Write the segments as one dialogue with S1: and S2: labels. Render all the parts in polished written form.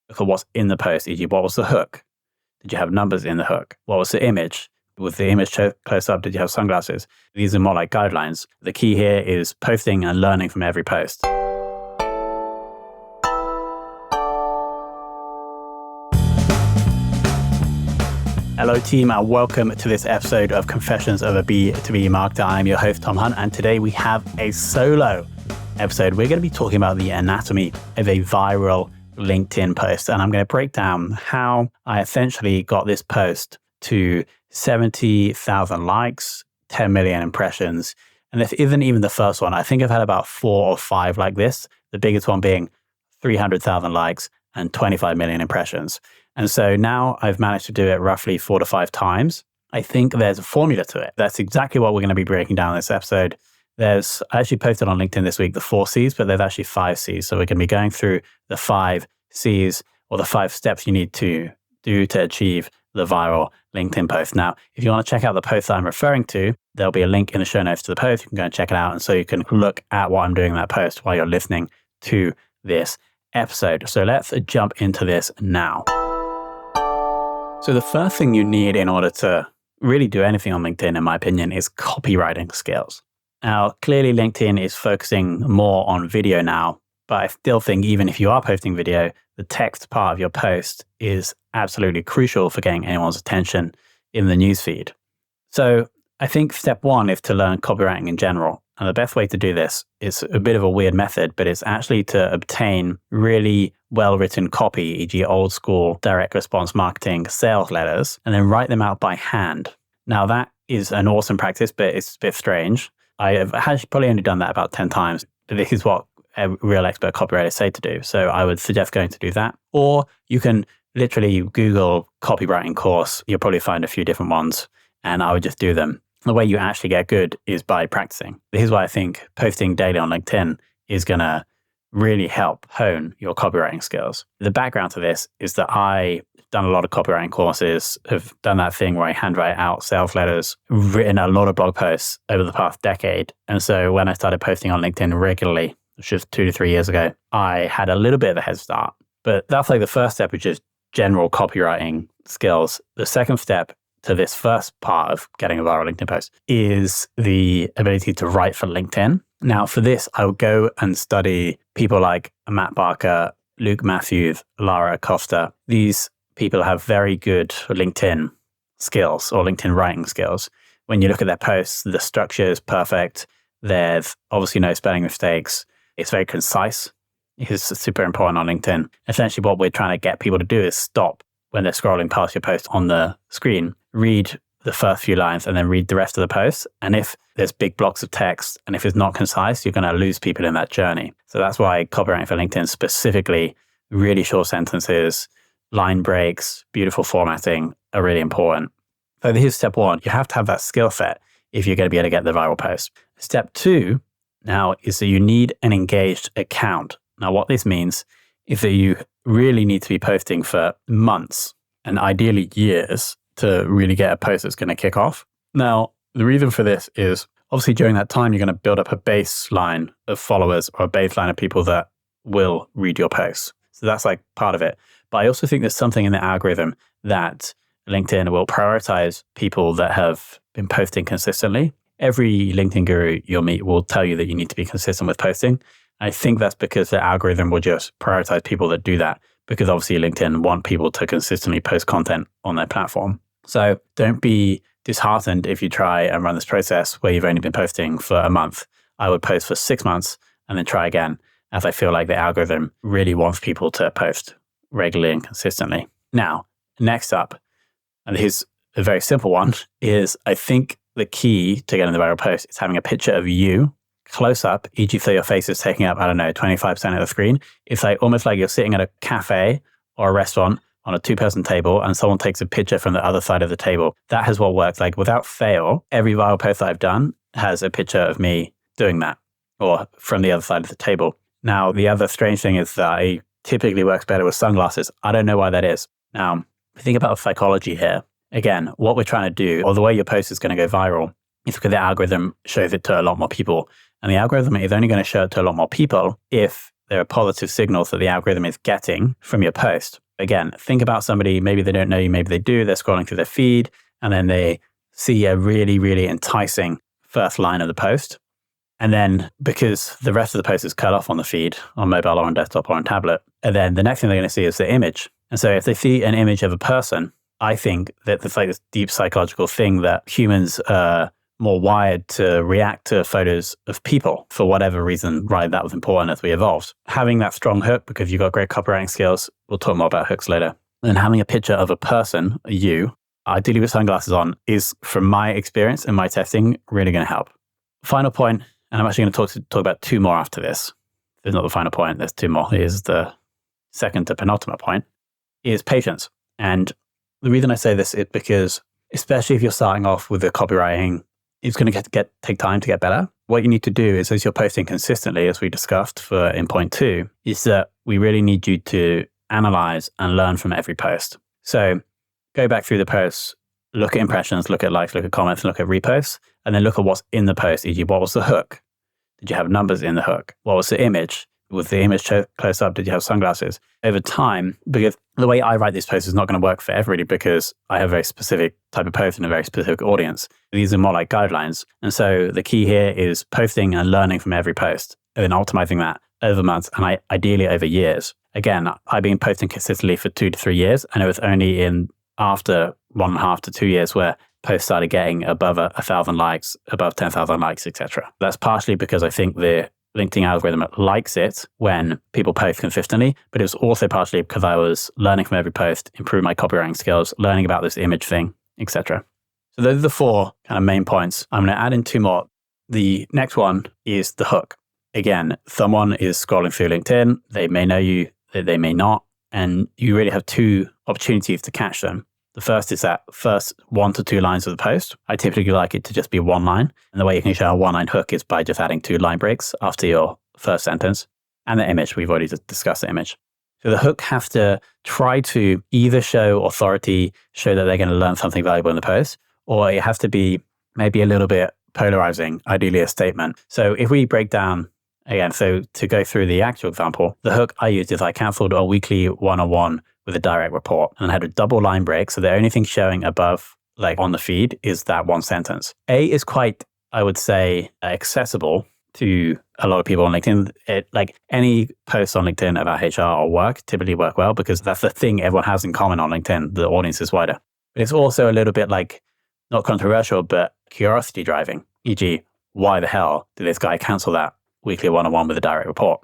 S1: look at what's in the post, e.g. what was the hook? Did you have numbers in the hook? What was the image? Was the image close up? Did you have sunglasses? These are more like guidelines. The key here is posting and learning from every post. Hello team, and welcome to this episode of Confessions of a B2B Marketer. I'm your host, Tom Hunt, and today we have a solo episode. We're going to be talking about the anatomy of a viral LinkedIn post, and I'm going to break down how I essentially got this post to 70,000 likes, 10 million impressions. And this isn't even the first one. I think I've had about 4 or 5 like this, the biggest one being 300,000 likes and 25 million impressions. And so now I've managed to do it roughly 4 to 5 times. I think there's a formula to it. That's exactly what we're going to be breaking down in this episode. I actually posted on LinkedIn this week the 4 C's, but there's actually 5 C's. So we're going to be going through the 5 C's, or the 5 steps you need to do to achieve the viral LinkedIn post. Now, if you want to check out the post that I'm referring to, there'll be a link in the show notes to the post. You can go and check it out. And so you can look at what I'm doing in that post while you're listening to this episode. So let's jump into this now. So the first thing you need in order to really do anything on LinkedIn, in my opinion, is copywriting skills. Now, clearly LinkedIn is focusing more on video now, but I still think even if you are posting video, the text part of your post is absolutely crucial for getting anyone's attention in the newsfeed. So I think step 1 is to learn copywriting in general. And the best way to do this is a bit of a weird method, but it's actually to obtain really well-written copy, e.g. old school direct response marketing sales letters, and then write them out by hand. Now that is an awesome practice, but it's a bit strange. I have actually probably only done that about 10 times. This is what a real expert copywriters say to do. So I would suggest going to do that. Or you can literally Google copywriting course. You'll probably find a few different ones, and I would just do them. The way you actually get good is by practicing. This is why I think posting daily on LinkedIn is going to really help hone your copywriting skills. The background to this is that I've done a lot of copywriting courses, have done that thing where I handwrite out sales letters, written a lot of blog posts over the past decade. And so when I started posting on LinkedIn regularly, which was 2 to 3 years ago, I had a little bit of a head start. But that's like the first step, which is general copywriting skills. The second step to this first part of getting a viral LinkedIn post is the ability to write for LinkedIn. Now, for this, I would go and study people like Matt Barker, Luke Matthews, Lara Acosta. These people have very good LinkedIn skills or LinkedIn writing skills. When you look at their posts, the structure is perfect. There's obviously no spelling mistakes. It's very concise. It's super important on LinkedIn. Essentially, what we're trying to get people to do is stop when they're scrolling past your post on the screen, read the first few lines and then read the rest of the post. And if there's big blocks of text and if it's not concise, you're going to lose people in that journey. So that's why copywriting for LinkedIn specifically, really short sentences, line breaks, beautiful formatting are really important. So here's step 1. You have to have that skill set if you're going to be able to get the viral post. Step 2 now is that you need an engaged account. Now what this means is that you really need to be posting for months and ideally years to really get a post that's going to kick off. Now, the reason for this is obviously during that time, you're going to build up a baseline of followers or a baseline of people that will read your posts. So that's like part of it. But I also think there's something in the algorithm that LinkedIn will prioritize people that have been posting consistently. Every LinkedIn guru you'll meet will tell you that you need to be consistent with posting. I think that's because the algorithm will just prioritize people that do that, because obviously LinkedIn want people to consistently post content on their platform. So don't be disheartened if you try and run this process where you've only been posting for a month. I would post for 6 months and then try again, as I feel like the algorithm really wants people to post regularly and consistently. Now, next up, and here's a very simple one, is I think the key to getting the viral post is having a picture of you close up, e.g. so your face is taking up, 25% of the screen. It's like almost like you're sitting at a cafe or a restaurant on a 2-person table and someone takes a picture from the other side of the table. That has what works. Like without fail, every viral post that I've done has a picture of me doing that or from the other side of the table. Now, the other strange thing is that it typically works better with sunglasses. I don't know why that is. Now, think about psychology here. Again, what we're trying to do, or the way your post is going to go viral, is because the algorithm shows it to a lot more people. And the algorithm is only going to show it to a lot more people if there are positive signals that the algorithm is getting from your post. Again, think about somebody, maybe they don't know you, maybe they do, they're scrolling through their feed, and then they see a really, really enticing first line of the post. And then because the rest of the post is cut off on the feed, on mobile or on desktop or on tablet, and then the next thing they're going to see is the image. And so if they see an image of a person, I think that there's like this deep psychological thing that humans are more wired to react to photos of people for whatever reason, right? That was important as we evolved. Having that strong hook, because you've got great copywriting skills, we'll talk more about hooks later, and having a picture of a person, you, ideally with sunglasses on, is, from my experience and my testing, really going to help. Final point, and I'm actually going to talk about two more after this. There's not the final point, there's two more. Here's the second to penultimate point, is patience. And the reason I say this is because, especially if you're starting off with the copywriting, it's going to take time to get better. What you need to do is, as you're posting consistently, as we discussed in point 2, is that we really need you to analyze and learn from every post. So go back through the posts, look at impressions, look at likes, look at comments, look at reposts, and then look at what's in the post, e.g. what was the hook? Did you have numbers in the hook? What was the image? Was the image close up? Did you have sunglasses? Over time, because the way I write these posts is not going to work for everybody, because I have a very specific type of post and a very specific audience. These are more like guidelines. And so the key here is posting and learning from every post, and then optimizing that over months and ideally over years. Again, I've been posting consistently for 2 to 3 years, and it was only after 1.5 to 2 years where posts started getting above 1,000 likes, above 10,000 likes, etc. That's partially because I think the LinkedIn algorithm likes it when people post consistently, but it was also partially because I was learning from every post, improving my copywriting skills, learning about this image thing, etc. So those are the 4 kind of main points. I'm going to add in 2 more. The next one is the hook. Again, someone is scrolling through LinkedIn. They may know you, they may not, and you really have 2 opportunities to catch them. The first is that first 1 to 2 lines of the post. I typically like it to just be 1 line. And the way you can show a 1-line hook is by just adding 2 line breaks after your first sentence. And the image, we've already discussed the image. So the hook has to try to either show authority, show that they're going to learn something valuable in the post, or it has to be maybe a little bit polarizing, ideally a statement. So if we break down, again, so to go through the actual example, the hook I used is I canceled a weekly one-on-one with a direct report and had a double line break. So the only thing showing above, like on the feed, is that 1 sentence. A is quite, I would say, accessible to a lot of people on LinkedIn. Like any posts on LinkedIn about HR or work typically work well because that's the thing everyone has in common on LinkedIn. The audience is wider. But it's also a little bit like, not controversial, but curiosity driving, e.g., why the hell did this guy cancel that weekly one-on-one with a direct report?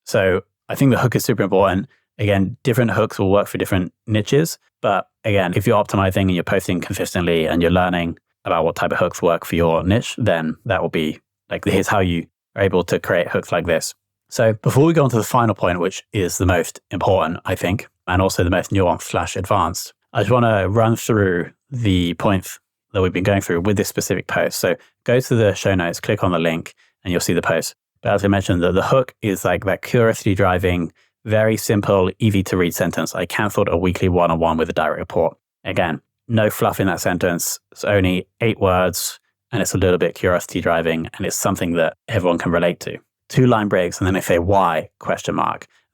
S1: So I think the hook is super important. Again, different hooks will work for different niches. But again, if you're optimizing and you're posting consistently and you're learning about what type of hooks work for your niche, then that will be like, here's how you are able to create hooks like this. So before we go on to the final point, which is the most important, I think, and also the most nuanced / advanced, I just want to run through the points that we've been going through with this specific post. So go to the show notes, click on the link, and you'll see the post. But as I mentioned, the hook is like that curiosity driving, very simple, easy to read sentence. I canceled a weekly one-on-one with a direct report. Again, no fluff in that sentence. It's only 8 words, and it's a little bit curiosity driving, and it's something that everyone can relate to. 2 line breaks, and then I say why, ?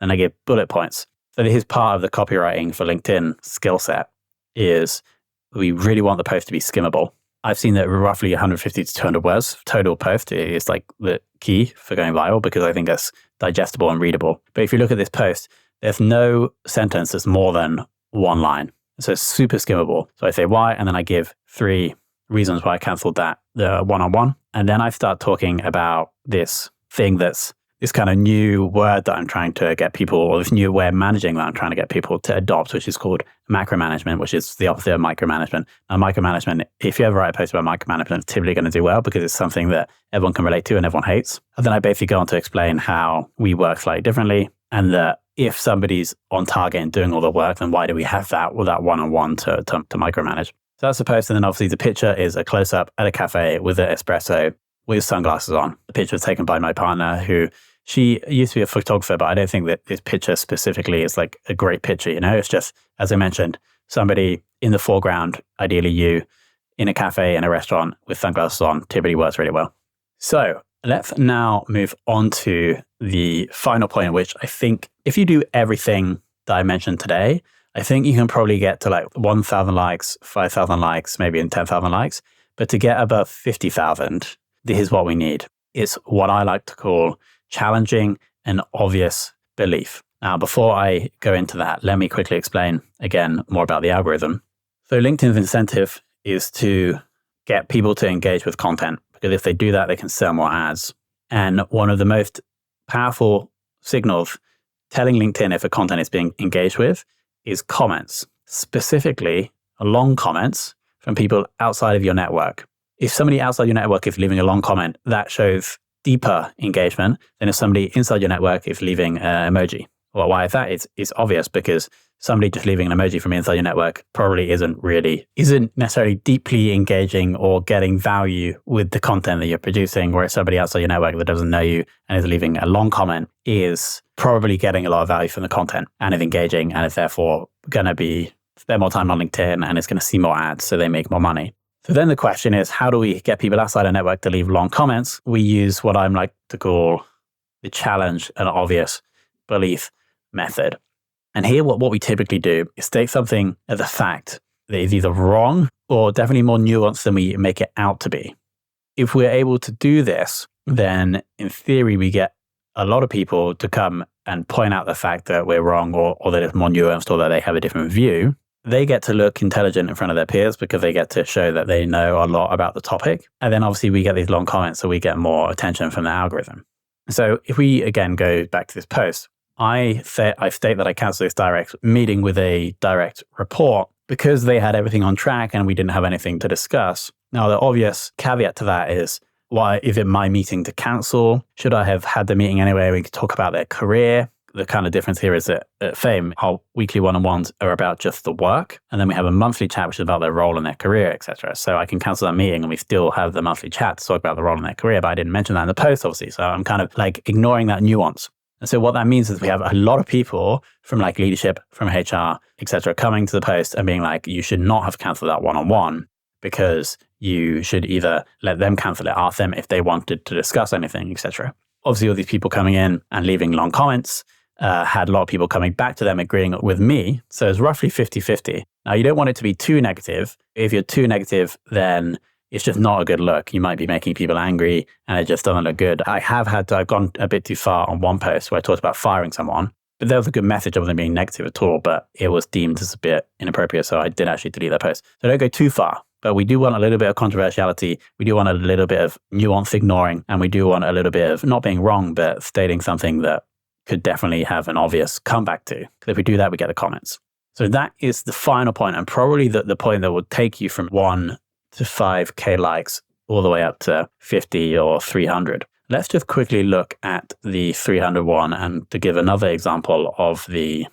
S1: Then I give bullet points. So this is part of the copywriting for LinkedIn skill set, is we really want the post to be skimmable. I've seen that roughly 150 to 200 words total post is like the key for going viral, because I think that's digestible and readable. But if you look at this post, there's no sentence that's more than 1 line. So it's super skimmable. So I say why, and then I give 3 reasons why I canceled the one-on-one. And then I start talking about this thing that's this kind of new word that I'm trying to get people, or this new way of managing that I'm trying to get people to adopt, which is called macromanagement, which is the opposite of micromanagement. Now, micromanagement, if you ever write a post about micromanagement, it's typically going to do well because it's something that everyone can relate to and everyone hates. And then I basically go on to explain how we work slightly differently, and that if somebody's on target and doing all the work, then why do we have that with that one-on-one to micromanage? So that's the post. And then obviously the picture is a close-up at a cafe with an espresso with sunglasses on. The picture was taken by my partner, who she used to be a photographer, but I don't think that this picture specifically is like a great picture. You know, it's just, as I mentioned, somebody in the foreground, ideally you, in a cafe, in a restaurant with sunglasses on, typically works really well. So Let's now move on to the final point, which I think if you do everything that I mentioned today, I think you can probably get to like 1,000 likes, 5,000 likes, maybe in 10,000 likes. But to get above 50,000, this is what we need. It's what I like to call challenging and obvious belief. Now, before I go into that, let me quickly explain again more about the algorithm. So LinkedIn's incentive is to get people to engage with content, because if they do that, they can sell more ads. And one of the most powerful signals telling LinkedIn if a content is being engaged with is comments, specifically long comments from people outside of your network. If somebody outside your network is leaving a long comment, that shows deeper engagement than if somebody inside your network is leaving an emoji. Well, why is that? It's obvious, because somebody just leaving an emoji from inside your network probably isn't necessarily deeply engaging or getting value with the content that you're producing, whereas somebody outside your network that doesn't know you and is leaving a long comment is probably getting a lot of value from the content and is engaging and is therefore going to spend more time on LinkedIn and is going to see more ads, so they make more money. So then the question is, how do we get people outside our network to leave long comments? We use what I like to call the challenge and obvious belief method. And here, what we typically do is take something as a fact that is either wrong or definitely more nuanced than we make it out to be. If we're able to do this, then in theory, we get a lot of people to come and point out the fact that we're wrong or that it's more nuanced or that they have a different view. They get to look intelligent in front of their peers because they get to show that they know a lot about the topic. And then obviously we get these long comments, so we get more attention from the algorithm. So if we again go back to this post, I state that I canceled this direct meeting with a direct report because they had everything on track and we didn't have anything to discuss. Now, the obvious caveat to that is, why is it my meeting to cancel? Should I have had the meeting anyway? We could talk about their career. The kind of difference here is that at Fame, our weekly one-on-ones are about just the work. And then we have a monthly chat, which is about their role in their career, etc. So I can cancel that meeting and we still have the monthly chat to talk about the role in their career. But I didn't mention that in the post, obviously. So I'm kind of like ignoring that nuance. And so what that means is we have a lot of people from like leadership, from HR, etc., coming to the post and being like, you should not have canceled that one-on-one because you should either let them cancel it, ask them if they wanted to discuss anything, etc. Obviously, all these people coming in and leaving long comments had a lot of people coming back to them agreeing with me. So it's roughly 50-50. Now, you don't want it to be too negative. If you're too negative, then it's just not a good look. You might be making people angry and it just doesn't look good. I've gone a bit too far on one post where I talked about firing someone, but there was a good message. I wasn't being negative at all, but it was deemed as a bit inappropriate. So I did actually delete that post. So don't go too far, but we do want a little bit of controversiality. We do want a little bit of nuance ignoring, and we do want a little bit of not being wrong, but stating something that could definitely have an obvious comeback to. Because if we do that, we get the comments. So that is the final point, and probably the point that will take you from 1 to 5K likes all the way up to 50 or 300. Let's just quickly look at the 300 one, and to give another example of we'll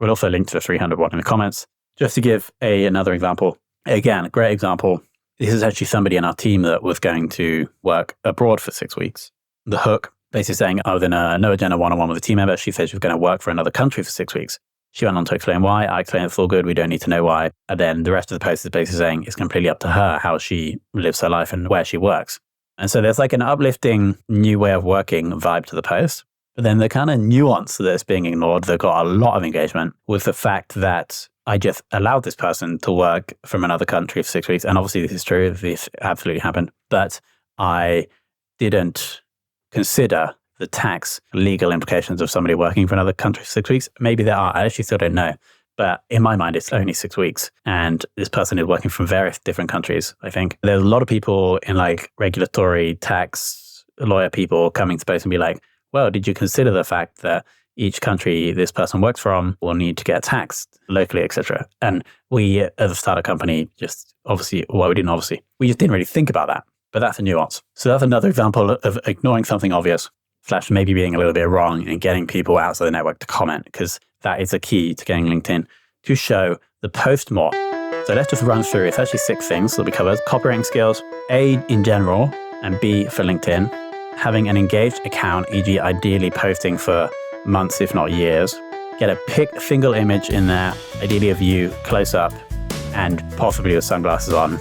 S1: also link to the 300 one in the comments. Just to give another example, again, a great example. This is actually somebody in our team that was going to work abroad for 6 weeks. The hook, basically saying, I was in a no agenda one-on-one with a team member. She said she was going to work for another country for 6 weeks. She went on to explain why. I explained it's all good. We don't need to know why. And then the rest of the post is basically saying it's completely up to her how she lives her life and where she works. And so there's like an uplifting new way of working vibe to the post. But then the kind of nuance that's being ignored that got a lot of engagement was the fact that I just allowed this person to work from another country for 6 weeks. And obviously this is true. This absolutely happened. But I didn't consider the tax legal implications of somebody working for another country for 6 weeks. Maybe there are. I actually still don't know. But in my mind, it's only 6 weeks. And this person is working from various different countries, I think. There's a lot of people in like regulatory tax lawyer people coming to post and be like, well, did you consider the fact that each country this person works from will need to get taxed locally, etc. And we, as a startup company, we just didn't really think about that. But that's a nuance. So that's another example of ignoring something obvious / maybe being a little bit wrong and getting people outside the network to comment, because that is a key to getting LinkedIn to show the post more. So let's just run through. It's actually 6 things that we covered. Copywriting skills, A in general, and B for LinkedIn. Having an engaged account, e.g. ideally posting for months, if not years. Get a single image in there, ideally of you close up and possibly with sunglasses on.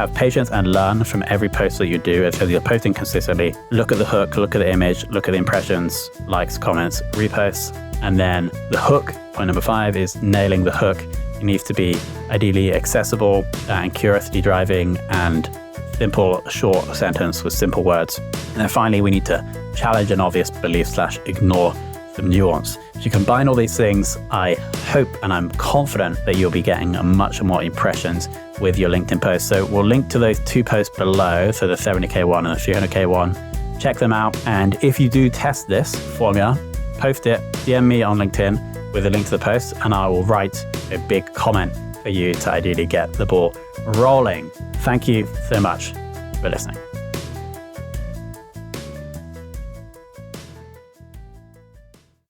S1: have patience and learn from every post that you do as you're posting consistently. Look at the hook, look at the image, look at the impressions, likes, comments, reposts. And then the hook, point number 5, is nailing the hook. It needs to be ideally accessible and curiosity driving and simple, short sentence with simple words. And then finally, we need to challenge an obvious belief / ignore some nuance. If you combine all these things, I hope and I'm confident that you'll be getting much more impressions with your LinkedIn posts. So we'll link to those 2 posts below, so the 70K one and the 300K one. Check them out. And if you do test this formula, post it, DM me on LinkedIn with a link to the post, and I will write a big comment for you to ideally get the ball rolling. Thank you so much for listening.